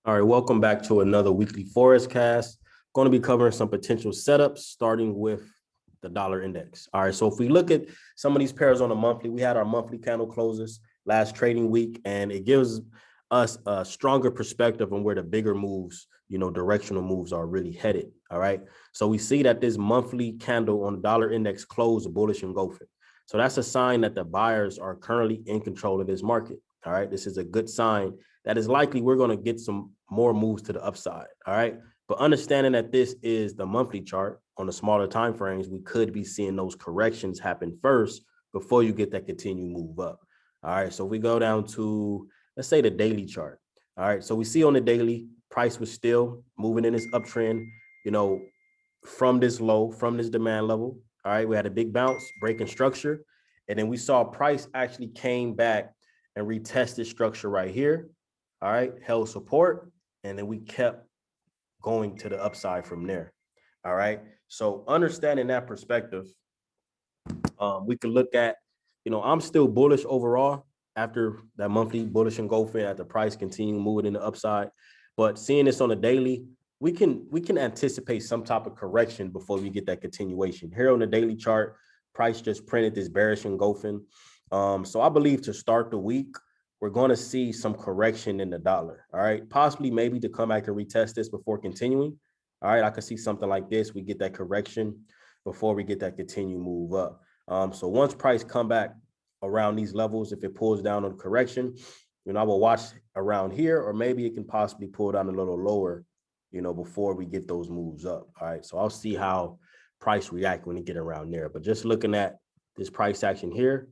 All right, welcome back to another weekly Forexcast. Going to be covering some potential setups, starting with the dollar index. All right, so if we look at some of these pairs on a monthly, we had our monthly candle closes last trading week, and it gives us a stronger perspective on where the bigger moves, directional moves are really headed. All right, so we see that this monthly candle on the dollar index closed bullish engulfing. So that's a sign that the buyers are currently in control of this market. All right, this is a good sign that is likely we're going to get some more moves to the upside. All right. But understanding that this is the monthly chart on the smaller time frames, we could be seeing those corrections happen first before you get that continued move up. All right. So we go down to, let's say, the daily chart. All right. So we see on the daily, price was still moving in this uptrend, from this low, from this demand level. All right. We had a big bounce, breaking structure. And then we saw price actually came back and retested structure right here. All right, held support, and then we kept going to the upside from there. All right, so understanding that perspective, we can look at, I'm still bullish overall after that monthly bullish engulfing at the price continue moving in the upside, but seeing this on a daily, we can anticipate some type of correction before we get that continuation. Here on the daily chart, price just printed this bearish engulfing. So I believe to start the week, we're going to see some correction in the dollar. All right. Possibly maybe to come back and retest this before continuing. All right. I could see something like this. We get that correction before we get that continued move up. So once price come back around these levels, if it pulls down on correction, I will watch around here, or maybe it can possibly pull down a little lower, before we get those moves up. All right. So I'll see how price react when it get around there. But just looking at this price action here,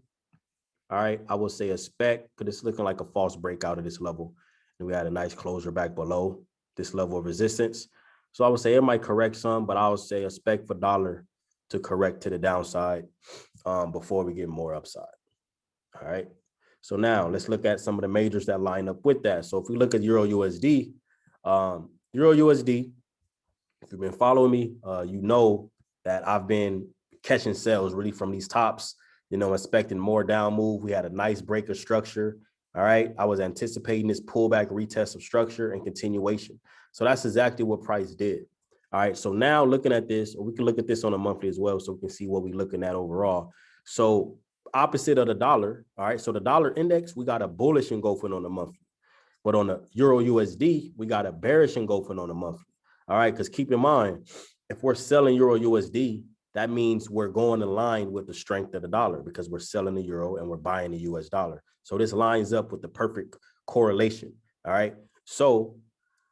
all right, I will say a spec, because it's looking like a false breakout of this level. And we had a nice closure back below this level of resistance. So I would say it might correct some, but I would say a spec for dollar to correct to the downside before we get more upside. All right. So now let's look at some of the majors that line up with that. So if we look at Euro USD, if you've been following me, you know that I've been catching sales really from these tops, expecting more down move. We had a nice break of structure. All right. I was anticipating this pullback, retest of structure, and continuation. So that's exactly what price did. All right. So now looking at this, or we can look at this on a monthly as well, so we can see what we're looking at overall. So opposite of the dollar. All right. So the dollar index, we got a bullish engulfing on the monthly. But on the Euro USD, we got a bearish engulfing on the monthly. All right. Because keep in mind, if we're selling Euro USD, that means we're going in line with the strength of the dollar, because we're selling the euro and we're buying the US dollar. So this lines up with the perfect correlation. All right. So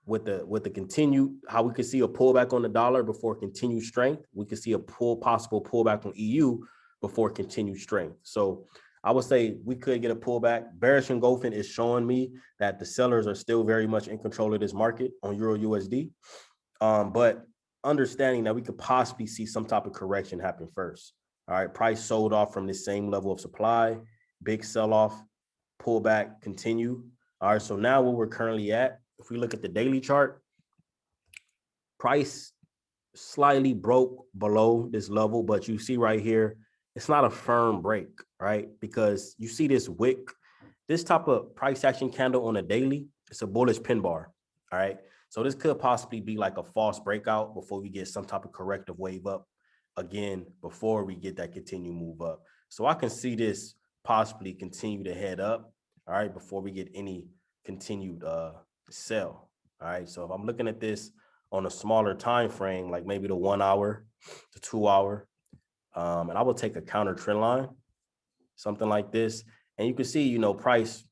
with the continued, how we could see a pullback on the dollar before continued strength, we could see a possible pullback on EU before continued strength. So I would say we could get a pullback. Bearish engulfing is showing me that the sellers are still very much in control of this market on Euro USD. But understanding that we could possibly see some type of correction happen first. All right, price sold off from the same level of supply, big sell-off, pullback, continue. All right, so now where we're currently at, if we look at the daily chart, price slightly broke below this level, but you see right here, it's not a firm break, right? Because you see this wick, this type of price action candle on a daily, it's a bullish pin bar, all right? So this could possibly be like a false breakout before we get some type of corrective wave up again, before we get that continued move up. So I can see this possibly continue to head up, all right, before we get any continued sell. All right. So if I'm looking at this on a smaller time frame, like maybe the 1 hour to 2 hour, and I will take a counter trend line, something like this. And you can see, price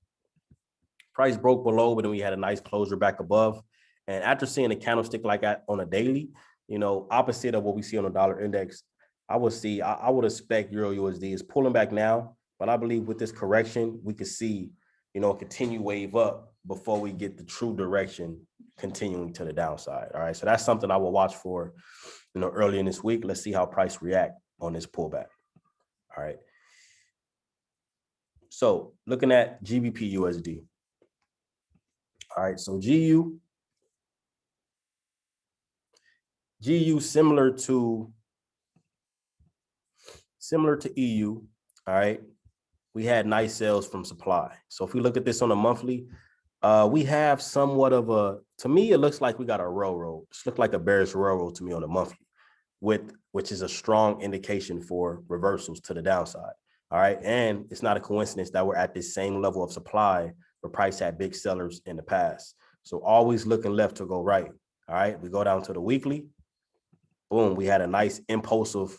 broke below, but then we had a nice closure back above. And after seeing a candlestick like that on a daily, opposite of what we see on the dollar index, I would expect Euro USD is pulling back now, but I believe with this correction, we could see, a continued wave up before we get the true direction continuing to the downside. All right. So that's something I will watch for, early in this week. Let's see how price react on this pullback. All right. So looking at GBP USD. All right. So GU similar to EU. All right. We had nice sales from supply. So if we look at this on a monthly, We have somewhat of a, to me, it looks like we got a railroad. It looks like a bearish railroad to me on the monthly, which is a strong indication for reversals to the downside. All right. And it's not a coincidence that we're at this same level of supply where price had big sellers in the past. So always looking left to go right. All right. We go down to the weekly. Boom. We had a nice impulsive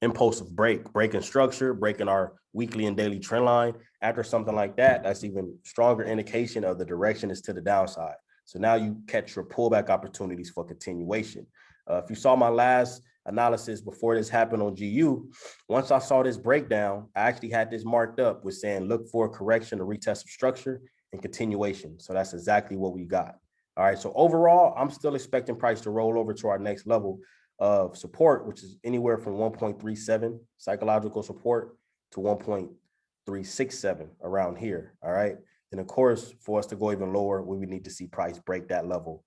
breaking structure, breaking our weekly and daily trend line. After something like that, that's even stronger indication of the direction is to the downside. So now you catch your pullback opportunities for continuation. If you saw my last analysis before this happened on GU, once I saw this breakdown, I actually had this marked up with saying, look for a correction, a retest of structure and continuation. So that's exactly what we got. All right. So overall, I'm still expecting price to roll over to our next level of support, which is anywhere from 1.37 psychological support to 1.367 around here. All right. And of course, for us to go even lower, we would need to see price break that level,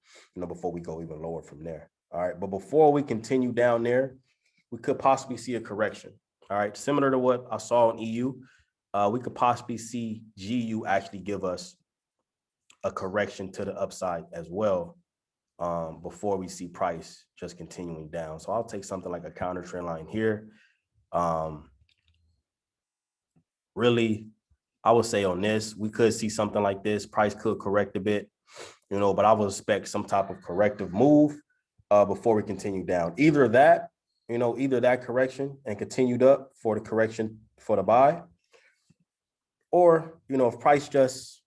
before we go even lower from there. All right. But before we continue down there, we could possibly see a correction. All right. Similar to what I saw in EU, we could possibly see GU actually give us a correction to the upside as well, before we see price just continuing down. So I'll take something like a counter trend line here. Really, I would say on this, we could see something like this. Price could correct a bit, but I would expect some type of corrective move before we continue down. Either that correction and continued up for the correction for the buy, or, if price just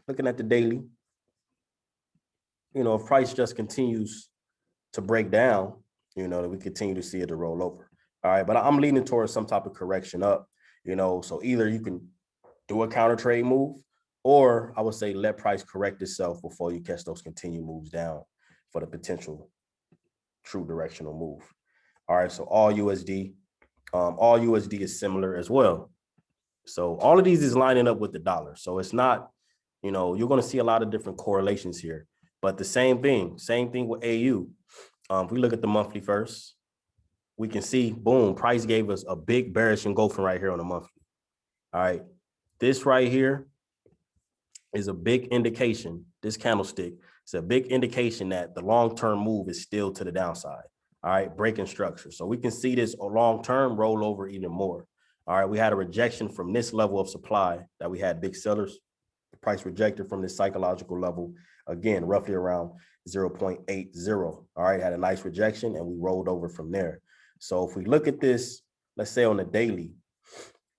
looking at the daily, if price just continues to break down, that we continue to see it to roll over. All right. But I'm leaning towards some type of correction up, so either you can do a counter trade move, or I would say let price correct itself before you catch those continued moves down for the potential true directional move. All right. So all USD is similar as well. So all of these is lining up with the dollar. So it's not, you're going to see a lot of different correlations here, but the same thing with AU. If we look at the monthly first, we can see, boom, price gave us a big bearish engulfing right here on the monthly. All right. This right here is a big indication. This candlestick is a big indication that the long-term move is still to the downside. All right. Breaking structure. So we can see this long-term roll over even more. All right. We had a rejection from this level of supply that we had big sellers. The price rejected from this psychological level, again, roughly around 0.80. All right, had a nice rejection and we rolled over from there. So if we look at this, let's say on the daily,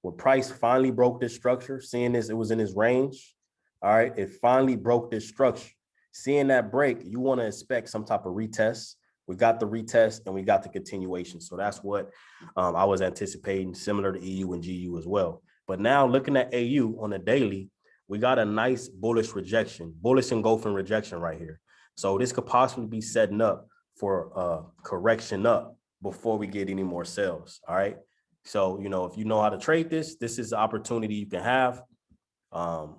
when price finally broke this structure, seeing this, it was in this range. All right, it finally broke this structure. Seeing that break, you want to expect some type of retest. We got the retest and we got the continuation. So that's what I was anticipating, similar to EU and GU as well. But now looking at AU on the daily, we got a nice bullish rejection, bullish engulfing rejection right here. So this could possibly be setting up for a correction up before we get any more sales. All right. So, if you know how to trade this is the opportunity you can have on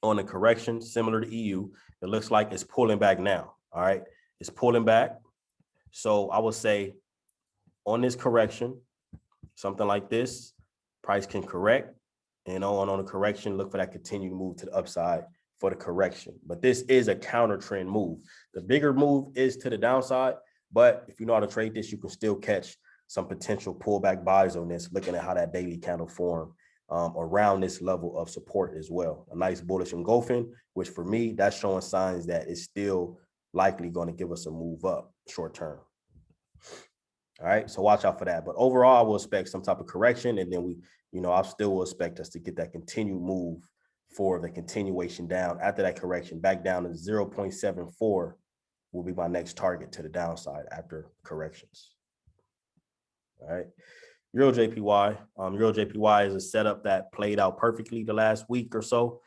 a correction similar to EU. It looks like it's pulling back now. All right. It's pulling back. So I would say on this correction, something like this, price can correct. And on a correction, look for that continued move to the upside for the correction. But this is a counter trend move. The bigger move is to the downside. But if you know how to trade this, you can still catch some potential pullback buys on this, looking at how that daily candle formed around this level of support as well. A nice bullish engulfing, which for me, that's showing signs that it's still likely going to give us a move up short term. All right, so watch out for that. But overall, I will expect some type of correction, and then I still will expect us to get that continued move for the continuation down after that correction, back down to 0.74 will be my next target to the downside after corrections. All right, Euro JPY. Euro JPY is a setup that played out perfectly the last week or so.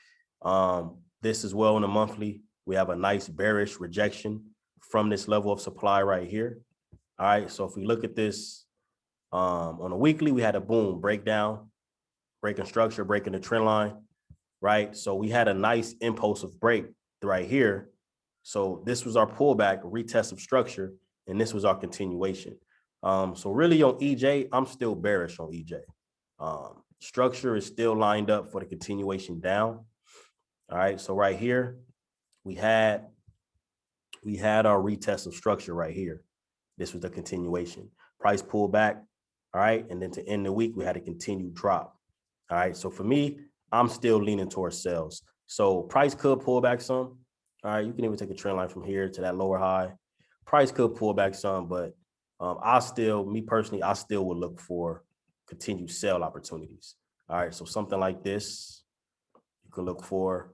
This as well in the monthly, we have a nice bearish rejection from this level of supply right here. All right, so if we look at this on a weekly, we had a boom breakdown, breaking structure, breaking the trend line, right? So we had a nice impulsive break right here. So this was our pullback, retest of structure, and this was our continuation. So really on EJ, I'm still bearish on EJ. Structure is still lined up for the continuation down. All right, so right here, we had our retest of structure right here. This was the continuation. Price pulled back, all right, and then to end the week, we had a continued drop. All right, so for me, I'm still leaning towards sales. So price could pull back some. All right, you can even take a trend line from here to that lower high. Price could pull back some, but me personally, I still would look for continued sell opportunities. All right, so something like this, you could look for.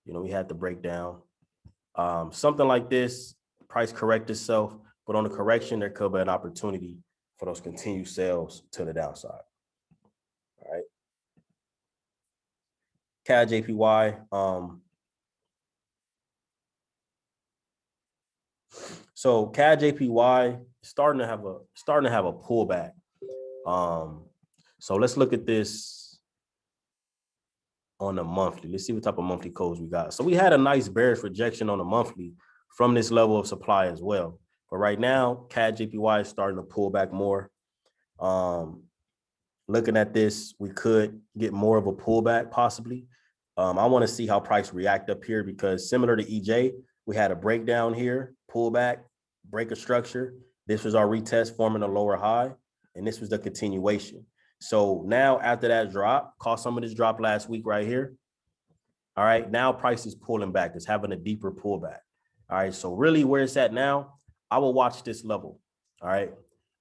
We had the breakdown. Something like this, price correct itself, but on the correction, there could be an opportunity for those continued sales to the downside. All right. CAD JPY. So CAD JPY starting to have a pullback. So let's look at this on the monthly. Let's see what type of monthly codes we got. So we had a nice bearish rejection on the monthly from this level of supply as well. But right now, CAD JPY is starting to pull back more. Looking at this, we could get more of a pullback possibly. I want to see how price react up here because similar to EJ, we had a breakdown here, pullback, break of structure. This was our retest forming a lower high, and this was the continuation. So now after that drop, caught some of this drop last week right here. All right, now price is pulling back. It's having a deeper pullback. All right, so really where it's at now, I will watch this level. All right,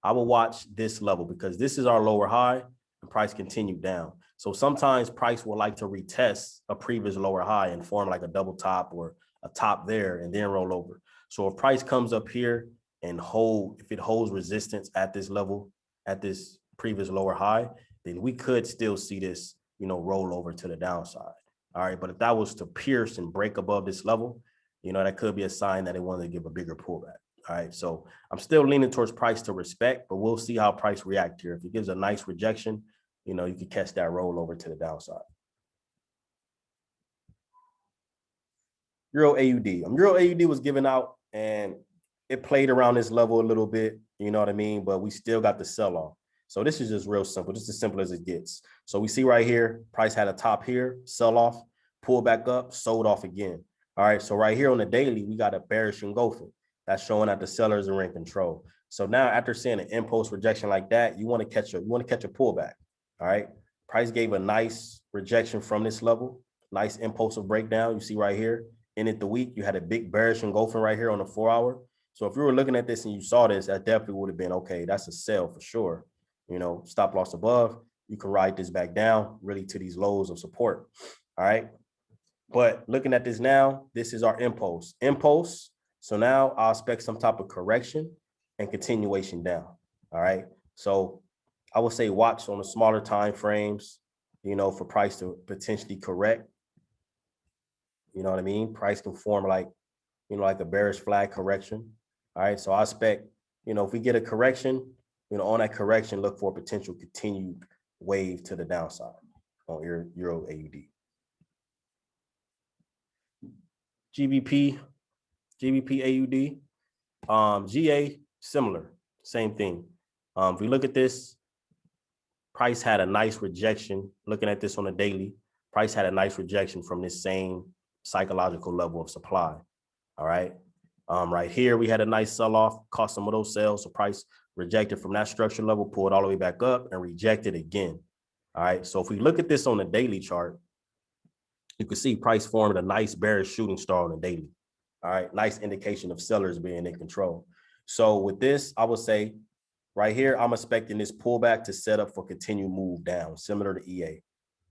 I will watch this level because this is our lower high and price continued down. So sometimes price will like to retest a previous lower high and form like a double top or a top there and then roll over. So if price comes up here and if it holds resistance at this level, at this previous lower high, then we could still see this, roll over to the downside. All right, but if that was to pierce and break above this level, that could be a sign that they wanted to give a bigger pullback. All right, so I'm still leaning towards price to respect, but we'll see how price react here. If it gives a nice rejection, you can catch that roll over to the downside. Euro AUD. Euro AUD was given out and it played around this level a little bit, you know what I mean? But we still got the sell off. So this is just real simple, just as simple as it gets. So we see right here, price had a top here, sell off, pull back up, sold off again. All right, so right here on the daily, we got a bearish engulfing. That's showing that the sellers are in control. So now after seeing an impulse rejection like that, you want to catch a pullback. All right, price gave a nice rejection from this level, nice impulsive breakdown. You see right here, ended the week, you had a big bearish engulfing right here on the 4-hour. So if you were looking at this and you saw this, that definitely would have been okay. That's a sell for sure. Stop loss above, you can ride this back down really to these lows of support. All right. But looking at this now, this is our impulse. So now I'll expect some type of correction and continuation down. All right. So I would say watch on the smaller time frames, for price to potentially correct. You know what I mean? Price can form like a bearish flag correction. All right. So I expect, if we get a correction, on that correction, look for a potential continued wave to the downside on Euro AUD. GBP AUD, GA, similar, same thing. If we look at this, price had a nice rejection. Looking at this on a daily, price had a nice rejection from this same psychological level of supply. All right. Right here, we had a nice sell-off, caught some of those sales. So price rejected from that structure level, pulled all the way back up and rejected again. All right. So if we look at this on the daily chart, you can see price formed a nice bearish shooting star on the daily. All right. Nice indication of sellers being in control. So with this, I would say right here, I'm expecting this pullback to set up for continued move down, similar to EA.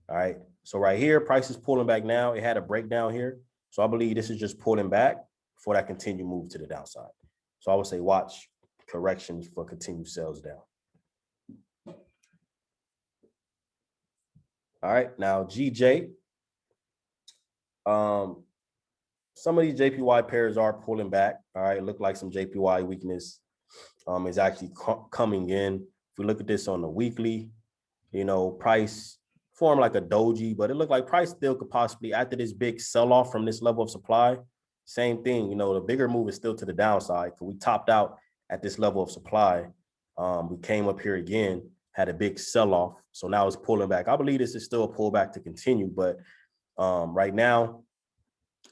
All right. So right here, price is pulling back now. It had a breakdown here. So I believe this is just pulling back for that continued move to the downside. So I would say watch corrections for continued sales down. All right, now GJ. Some of these JPY pairs are pulling back. All right, look like some JPY weakness is actually coming in. If we look at this on the weekly, price formed like a doji, but it looked like price still could possibly, after this big sell-off from this level of supply, same thing, the bigger move is still to the downside. Because we topped out at this level of supply. We came up here again, had a big sell-off. So now it's pulling back. I believe this is still a pullback to continue, but Right now,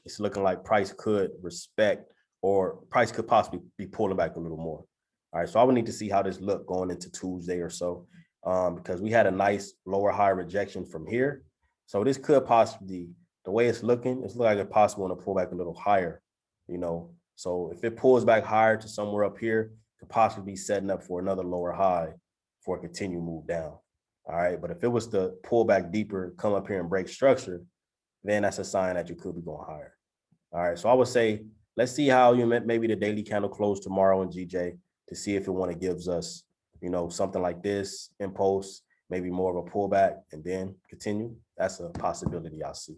it's looking like price could respect, or price could possibly be pulling back a little more. All right, so I would need to see how this look going into Tuesday or so, because we had a nice lower high rejection from here. So this could possibly, the way it's looking like it's possible to pull back a little higher, you know. So if it pulls back higher to somewhere up here, could possibly be setting up for another lower high for a continued move down. All right, but if it was to pull back deeper, come up here and break structure, then that's a sign that you could be going higher. All right, so I would say let's see how maybe the daily candle close tomorrow in GJ to see if it gives us, you know, something like this impulse, maybe more of a pullback, and then continue. That's a possibility I see.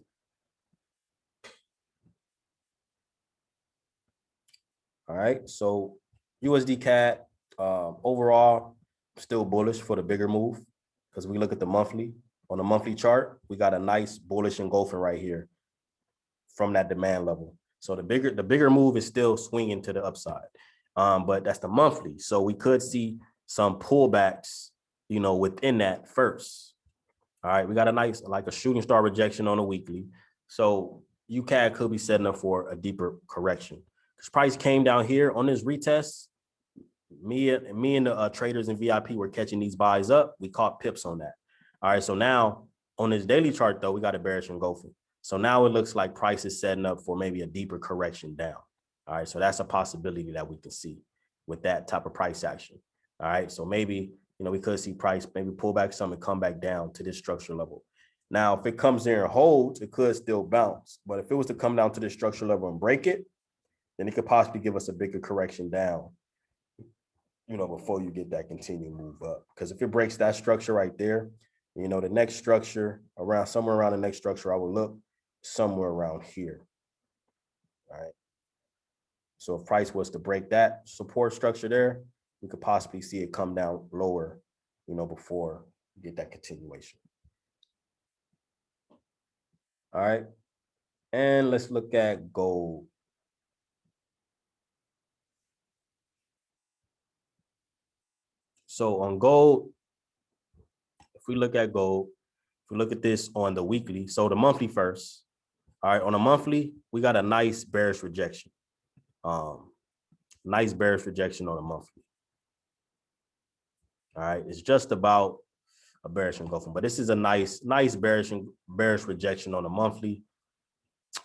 All right, so USD Cad overall still bullish for the bigger move, because we look at the monthly. On the monthly chart, we got a nice bullish engulfing right here from that demand level. So the bigger move is still swinging to the upside, but that's the monthly. So we could see some pullbacks, you know, within that first. All right, we got a nice, like a shooting star rejection on a weekly. So UCAD could be setting up for a deeper correction. Because price came down here on this retest. Me and the traders in VIP were catching these buys up. We caught pips on that. All right, so now on this daily chart, though, we got a bearish engulfing. So now it looks like price is setting up for maybe a deeper correction down. All right, so that's a possibility that we can see with that type of price action. All right, so maybe, you know, we could see price maybe pull back some and come back down to this structure level. Now, if it comes there and holds, it could still bounce. But if it was to come down to this structure level and break it, then it could possibly give us a bigger correction down, you know, before you get that continued move up. Because if it breaks that structure right there, you know, the next structure around, somewhere around the next structure, I would look somewhere around here. All right. So if price was to break that support structure there, we could possibly see it come down lower, you know, before you get that continuation. All right. And let's look at gold. So on gold, if we look at gold, if we look at this on the weekly, so the monthly first. All right, on a monthly, we got a nice bearish rejection. Nice bearish rejection on a monthly. All right, it's just about a bearish engulfing, but this is a nice bearish rejection on a monthly.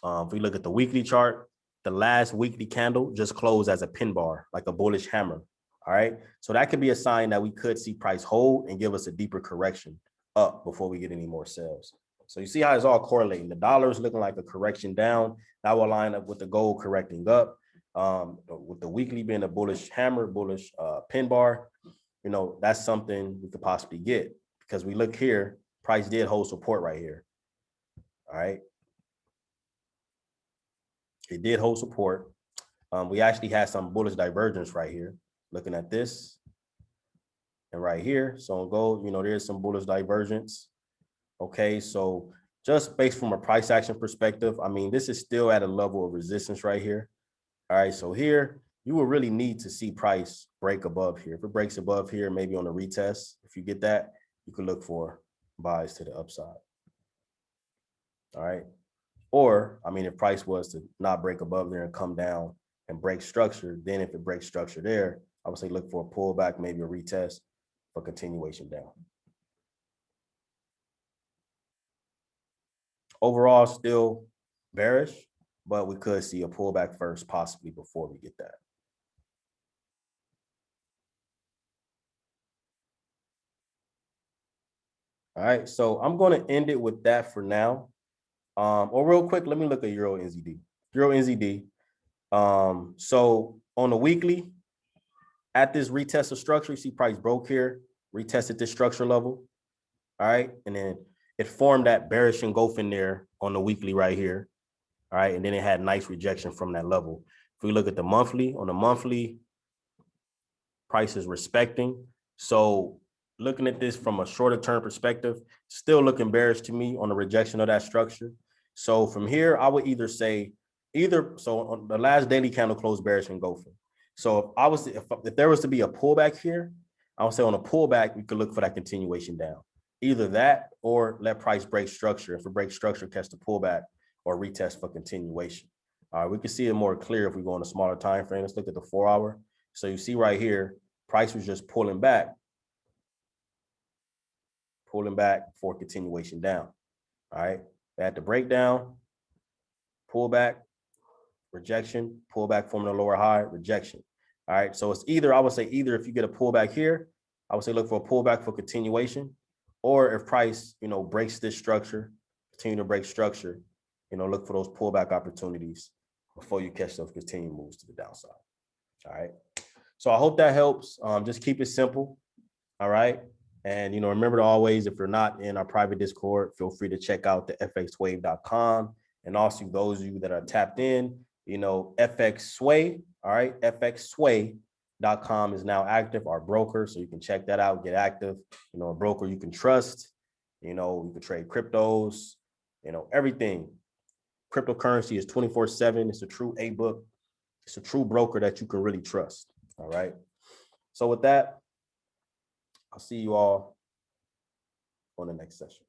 If we look at the weekly chart, the last weekly candle just closed as a pin bar, like a bullish hammer. All right, so that could be a sign that we could see price hold and give us a deeper correction up before we get any more sales. So you see how it's all correlating. The dollar is looking like a correction down. That will line up with the gold correcting up. With the weekly being a bullish hammer, bullish pin bar, you know, that's something we could possibly get, because we look here, price did hold support right here. All right. It did hold support. We actually had some bullish divergence right here, looking at this and right here. So on gold, you know, there's some bullish divergence. Okay, so just based from a price action perspective, I mean, this is still at a level of resistance right here. All right, so here, you will really need to see price break above here. If it breaks above here, maybe on a retest, if you get that, you could look for buys to the upside. All right. Or, I mean, if price was to not break above there and come down and break structure, then if it breaks structure there, I would say look for a pullback, maybe a retest for continuation down. Overall, still bearish, but we could see a pullback first, possibly before we get that. All right, so I'm going to end it with that for now. Or real quick, let me look at Euro NZD. Euro NZD. So on the weekly, at this retest of structure, you see price broke here, retested this structure level. All right, and then it formed that bearish engulfing there on the weekly right here. All right, and then it had nice rejection from that level. If we look at the monthly, on the monthly, price is respecting. So looking at this from a shorter term perspective, still looking bearish to me on the rejection of that structure. So from here, I would either say so on the last daily candle closed bearish engulfing. So if there was to be a pullback here, I would say on a pullback, we could look for that continuation down. Either that or let price break structure. If it breaks structure, catch the pullback or retest for continuation. All right, we can see it more clear if we go on a smaller time frame. Let's look at the 4 hour. So you see right here, price was just pulling back for continuation down. All right, at the breakdown, pullback, rejection, pullback forming a lower high, rejection. All right, so it's either, I would say either if you get a pullback here, I would say look for a pullback for continuation, or if price, breaks this structure, continue to break structure, look for those pullback opportunities before you catch those continued moves to the downside. All right. So I hope that helps. Just keep it simple. All right. And, remember to always, if you're not in our private Discord, feel free to check out the fxwave.com. And also those of you that are tapped in, FX Sway, all right, fxsway.com is now active, our broker. So you can check that out, get active, a broker you can trust, you can trade cryptos, everything. Cryptocurrency is 24/7. It's a true A-book. It's a true broker that you can really trust. All right. So with that, I'll see you all on the next session.